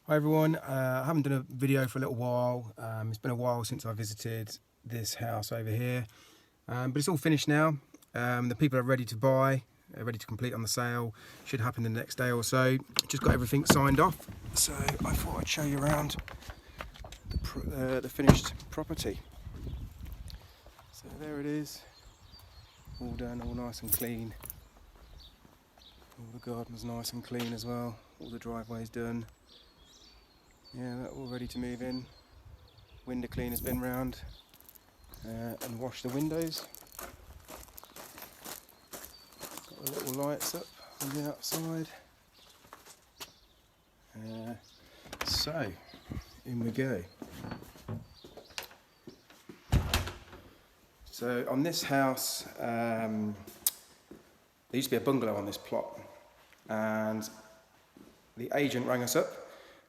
Hi everyone, I haven't done a video for a little while. It's been a while since I visited this house over here, but it's all finished now. The people are ready to buy, ready to complete on the sale. Should happen the next day or so. Just got everything signed off, so I thought I'd show you around the finished property. So there it is, all done, all nice and clean. All the garden's nice and clean as well, all the driveway's done. Yeah, they're all ready to move in. Window cleaner's been round and washed the windows. Got the little lights up on the outside. So, in we go. So on this house, there used to be a bungalow on this plot, and the agent rang us up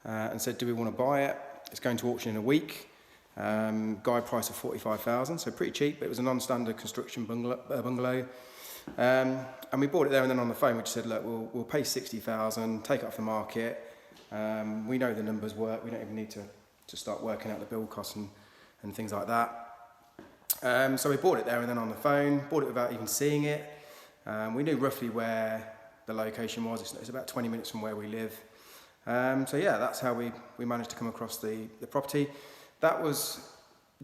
and said, do we want to buy it? It's going to auction in a week. Guide price of 45,000, so pretty cheap, but it was a non-standard construction bungalow. And we bought it there and then on the phone. We just said, look, we'll pay 60,000, take it off the market. We know the numbers work. We don't even need to start working out the build costs and things like that. So we bought it there and then on the phone, bought it without even seeing it. We knew roughly where the location was. It's about 20 minutes from where we live. So yeah, that's how we managed to come across the property. That was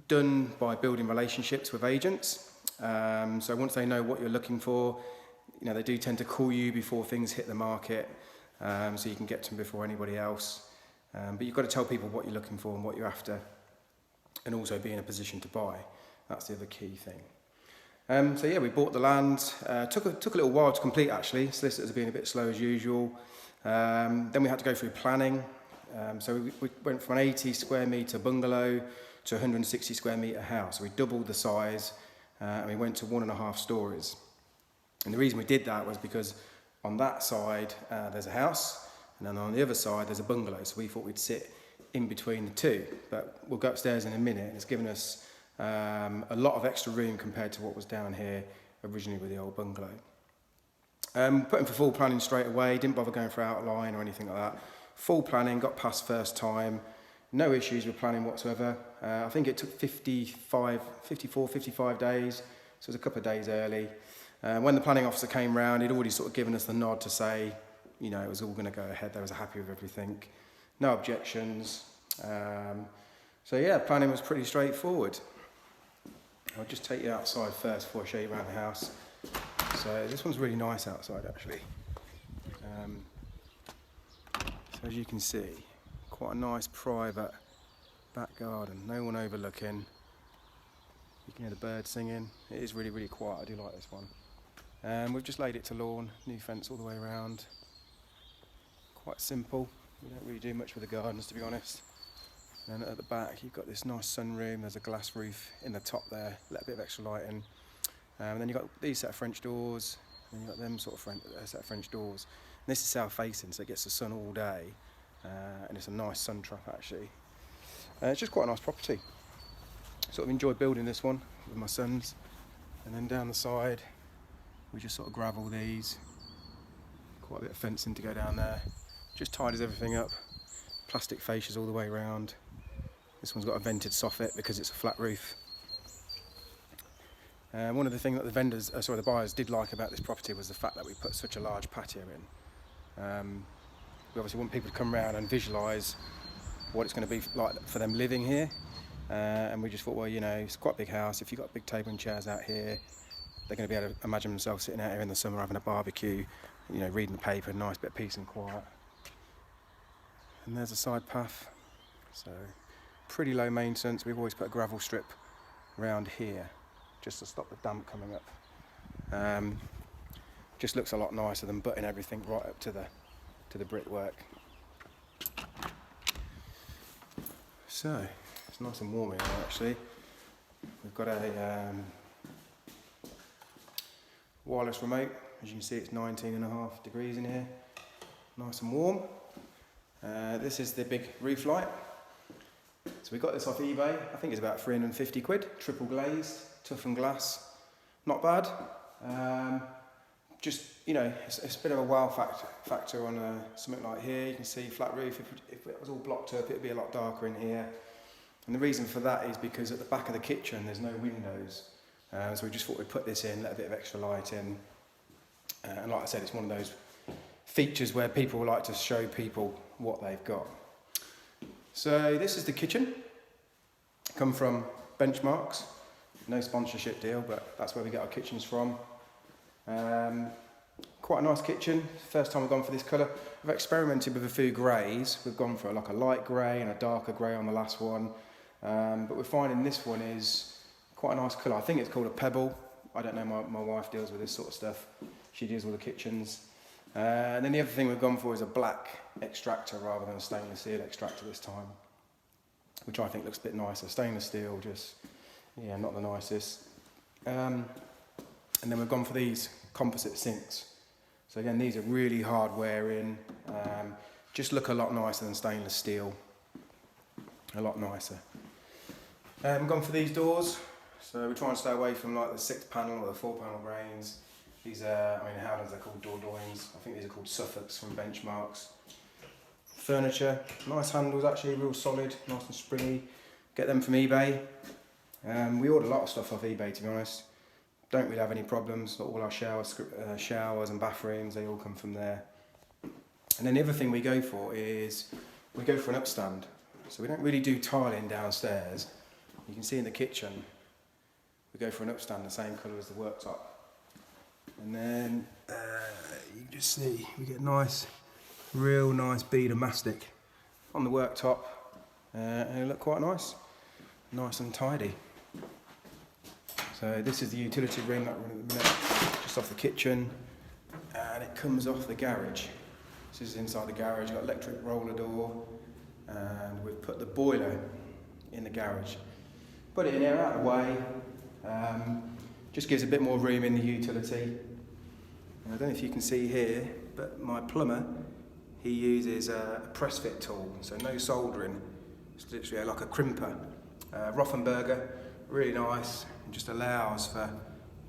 done by building relationships with agents. So once they know what you're looking for, you know, they do tend to call you before things hit the market, so you can get to them before anybody else. But you've got to tell people what you're looking for and what you're after, and also be in a position to buy. That's the other key thing. So yeah, we bought the land. Took a little while to complete actually. Solicitors have been a bit slow as usual. Then we had to go through planning. So we went from an 80 square metre bungalow to a 160 square metre house. So we doubled the size and we went to 1.5 stories. And the reason we did that was because on that side there's a house, and then on the other side there's a bungalow. So we thought we'd sit in between the two. But we'll go upstairs in a minute. It's given us a lot of extra room compared to what was down here originally with the old bungalow. Put in for full planning straight away, didn't bother going for outline or anything like that. Full planning, got past first time, no issues with planning whatsoever. I think it took 54, 55 days, so it was a couple of days early. When the planning officer came round, he'd already sort of given us the nod to say, you know, it was all going to go ahead, they was happy with everything, no objections. So yeah, planning was pretty straightforward. I'll just take you outside first before I show you around the house. So this one's really nice outside actually. So as you can see, quite a nice private back garden, no one overlooking. You can hear the birds singing. It is really, really quiet. I do like this one. We've just laid it to lawn, new fence all the way around. Quite simple. We don't really do much with the gardens, to be honest. And at the back you've got this nice sunroom. There's a glass roof in the top there, let a bit of extra light in. And then you've got these set of French doors, and you've got them sort of set of French doors. And this is south facing, so it gets the sun all day, and it's a nice sun trap actually. It's just quite a nice property. Sort of enjoyed building this one with my sons. And then down the side, we just sort of gravel these. Quite a bit of fencing to go down there. Just tidies everything up. Plastic fascias all the way around. This one's got a vented soffit because it's a flat roof. One of the things that the buyers did like about this property was the fact that we put such a large patio in. We obviously want people to come around and visualise what it's going to be like for them living here. And we just thought, well, you know, it's quite a big house. If you've got a big table and chairs out here, they're going to be able to imagine themselves sitting out here in the summer having a barbecue, you know, reading the paper, nice bit of peace and quiet. And there's a side path. So pretty low maintenance. We've always put a gravel strip around here, just to stop the damp coming up. Just looks a lot nicer than butting everything right up to the brickwork. So it's nice and warm here actually. We've got a wireless remote. As you can see, it's 19.5 degrees in here. Nice and warm. This is the big roof light. So we got this off eBay. I think it's about 350 quid. Triple glazed, toughened glass. Not bad. just, you know, it's a bit of a wow factor on something like here. You can see flat roof. If it was all blocked up, it would be a lot darker in here. And the reason for that is because at the back of the kitchen there's no windows. So we just thought we'd put this in, let a bit of extra light in. And like I said, it's one of those features where people like to show people what they've got. So this is the kitchen. Come from Benchmarx. No sponsorship deal, but that's where we get our kitchens from. Quite a nice kitchen. First time we've gone for this colour. We've experimented with a few greys. We've gone for like a light grey and a darker grey on the last one. But we're finding this one is quite a nice colour. I think it's called a pebble. I don't know, my wife deals with this sort of stuff. She deals with the kitchens. And then the other thing we've gone for is a black extractor rather than a stainless steel extractor this time, which I think looks a bit nicer. Stainless steel, just, yeah, not the nicest. And then we've gone for these composite sinks. So again, these are really hard wearing, just look a lot nicer than stainless steel, a lot nicer. We've gone for these doors, so we try and stay away from like the 6-panel or the 4-panel grains. These are, I mean, Howdens are called Dordogne. I think these are called Suffolks from Benchmarx. Furniture, nice handles actually, real solid, nice and springy. Get them from eBay. We order a lot of stuff off eBay, to be honest. Don't really have any problems. All our showers and bathrooms, they all come from there. And then the other thing we go for is, we go for an upstand. So we don't really do tiling downstairs. You can see in the kitchen, we go for an upstand the same colour as the worktop. And then, you can just see, we get nice, real nice bead of mastic on the worktop. And it look quite nice. Nice and tidy. So this is the utility room that we're in at the minute, just off the kitchen, and it comes off the garage. This is inside the garage, got electric roller door, and we've put the boiler in the garage. Put it in here, out of the way, just gives a bit more room in the utility. And I don't know if you can see here, but my plumber, he uses a press fit tool, so no soldering, it's literally like a crimper. Rothenberger, really nice. It just allows for,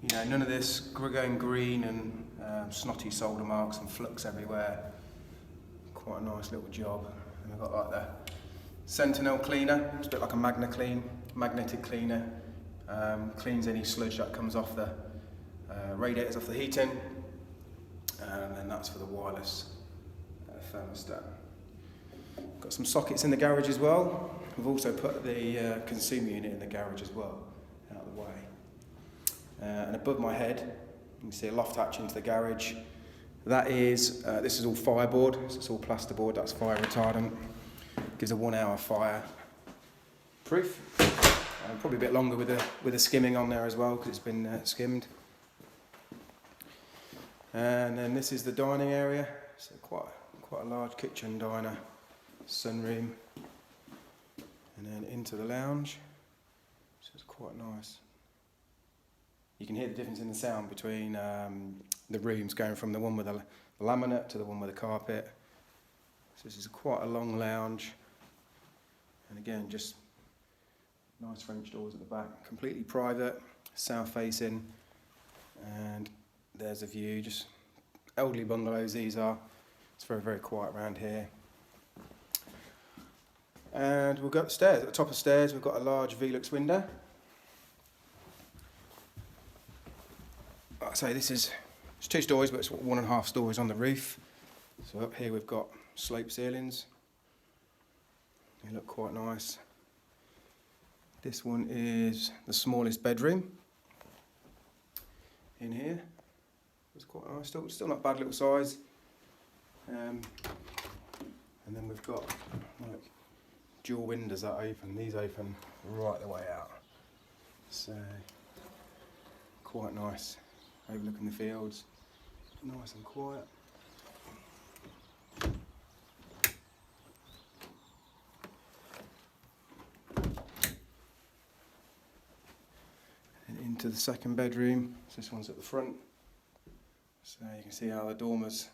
you know, none of this going green and snotty solder marks and flux everywhere. Quite a nice little job. And we've got like the Sentinel cleaner. It's a bit like a magnetic cleaner. Cleans any sludge that comes off the radiators, off the heating. And then that's for the wireless thermostat. Got some sockets in the garage as well. We've also put the consumer unit in the garage as well, out of the way. And above my head, you can see a loft hatch into the garage. That is, this is all fireboard, so it's all plasterboard, that's fire retardant. Gives a 1 hour fire proof. Probably a bit longer with the skimming on there as well, because it's been skimmed. And then this is the dining area, so quite a large kitchen diner, sunroom. And then into the lounge, so it's quite nice. You can hear the difference in the sound between the rooms, going from the one with the laminate to the one with the carpet. So this is quite a long lounge. And again, just nice French doors at the back, completely private, south facing. And there's a view, just elderly bungalows these are. It's very, very quiet around here. And we'll go upstairs. At the top of the stairs, we've got a large Velux window. Like I say, it's 2 stories, but it's 1.5 stories on the roof. So up here we've got slope ceilings. They look quite nice. This one is the smallest bedroom in here. It's quite nice, still not bad little size. And then we've got like dual windows that open. These open right the way out. So quite nice, overlooking the fields. Nice and quiet. And into the second bedroom. So this one's at the front. So you can see how the dormers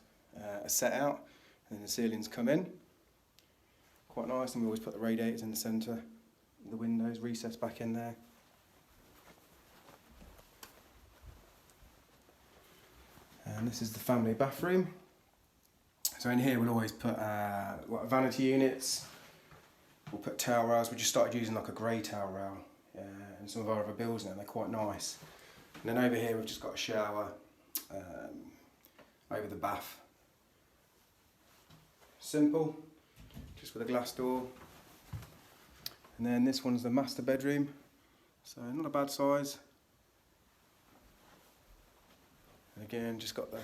are set out, and then the ceilings come in. Quite nice, and we always put the radiators in the centre, the windows recessed back in there. And this is the family bathroom. So in here we'll always put vanity units, we'll put towel rails. We just started using like a grey towel rail in some of our other builds now, they're quite nice. And then over here we've just got a shower over the bath. Simple, just with a glass door. And then this one's the master bedroom, so not a bad size. And again, just got the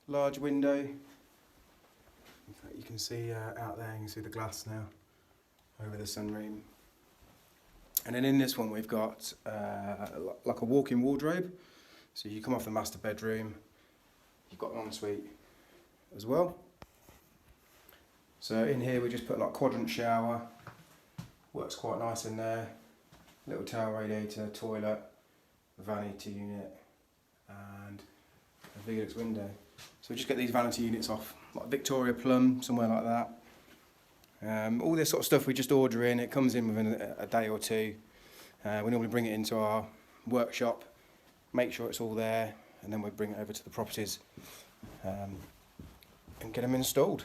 large window. In fact, you can see out there, you can see the glass now over the sunroom. And then in this one we've got like a walk-in wardrobe. So you come off the master bedroom, you've got an ensuite as well. So in here we just put like quadrant shower, works quite nice in there. Little towel radiator, toilet, vanity unit, and a Velux window. So we just get these vanity units off, like Victoria Plum, somewhere like that. All this sort of stuff we just order in, it comes in within a day or two. We normally bring it into our workshop, make sure it's all there, and then we bring it over to the properties and get them installed.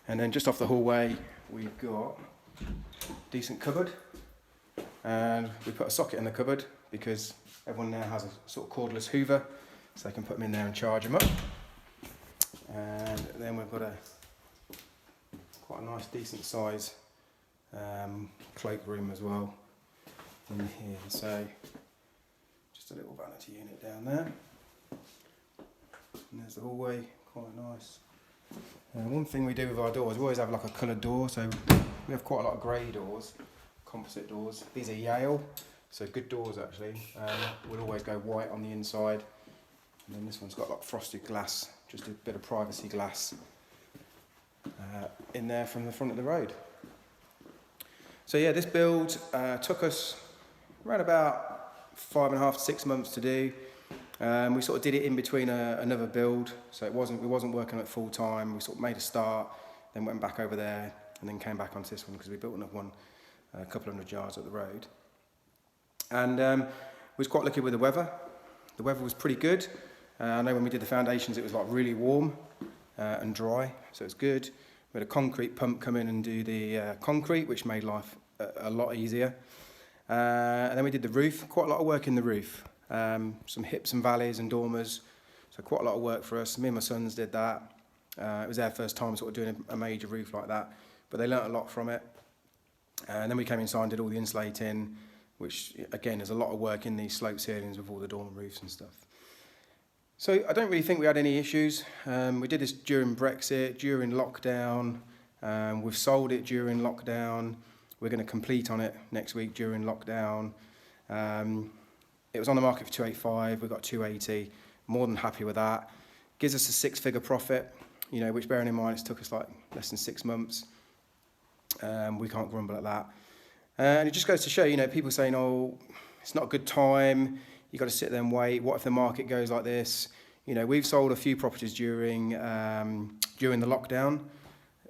And then just off the hallway we've got a decent cupboard, and we put a socket in the cupboard because everyone now has a sort of cordless hoover, so they can put them in there and charge them up. And then we've got quite a nice decent size cloakroom as well in here, so just a little vanity unit down there, and there's the hallway, quite nice. One thing we do with our doors, we always have like a coloured door, so we have quite a lot of grey doors, composite doors. These are Yale, so good doors actually. We'll always go white on the inside, and then this one's got like frosted glass, just a bit of privacy glass in there from the front of the road. So yeah, this build took us around about 5.5 to 6 months to do. We sort of did it in between another build, so we wasn't working at full time. We sort of made a start, then went back over there, and then came back onto this one because we built another one a couple hundred yards up the road. And we was quite lucky with the weather. The weather was pretty good. I know when we did the foundations, it was like really warm and dry, so it's good. We had a concrete pump come in and do the concrete, which made life a lot easier. And then we did the roof, quite a lot of work in the roof. Some hips and valleys and dormers, so quite a lot of work for us. Me and my sons did that. It was their first time sort of doing a major roof like that, but they learnt a lot from it. And then we came inside and did all the insulating, which again is a lot of work in these slope ceilings with all the dormer roofs and stuff. So I don't really think we had any issues. We did this during Brexit, during lockdown. We've sold it during lockdown. We're going to complete on it next week during lockdown. It was on the market for 285. We got 280. More than happy with that. Gives us a 6-figure profit, which bearing in mind it's took us like less than 6 months. We can't grumble at that. And it just goes to show, people saying, oh, it's not a good time. You've got to sit there and wait. What if the market goes like this? We've sold a few properties during the lockdown.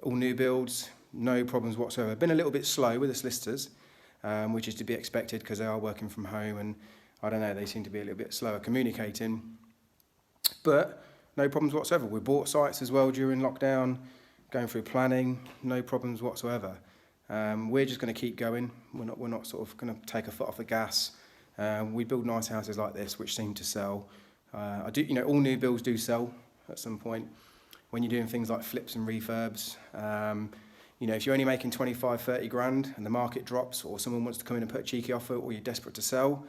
All new builds, no problems whatsoever. Been a little bit slow with the solicitors, which is to be expected because they are working from home, and I don't know, they seem to be a little bit slower communicating. But no problems whatsoever. We bought sites as well during lockdown, going through planning, no problems whatsoever. We're just going to keep going. We're not sort of going to take a foot off the gas. We build nice houses like this, which seem to sell. All new builds do sell at some point. When you're doing things like flips and refurbs, if you're only making 25, 30 grand and the market drops, or someone wants to come in and put a cheeky offer, or you're desperate to sell,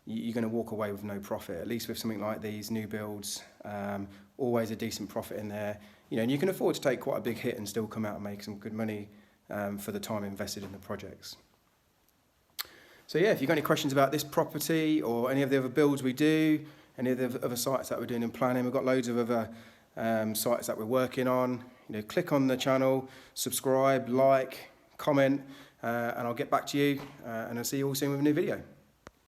you're going to walk away with no profit. At least with something like these new builds, always a decent profit in there. And you can afford to take quite a big hit and still come out and make some good money for the time invested in the projects. So yeah, if you've got any questions about this property or any of the other builds we do, any of the other sites that we're doing in planning, we've got loads of other sites that we're working on. Click on the channel, subscribe, like, comment, and I'll get back to you, and I'll see you all soon with a new video.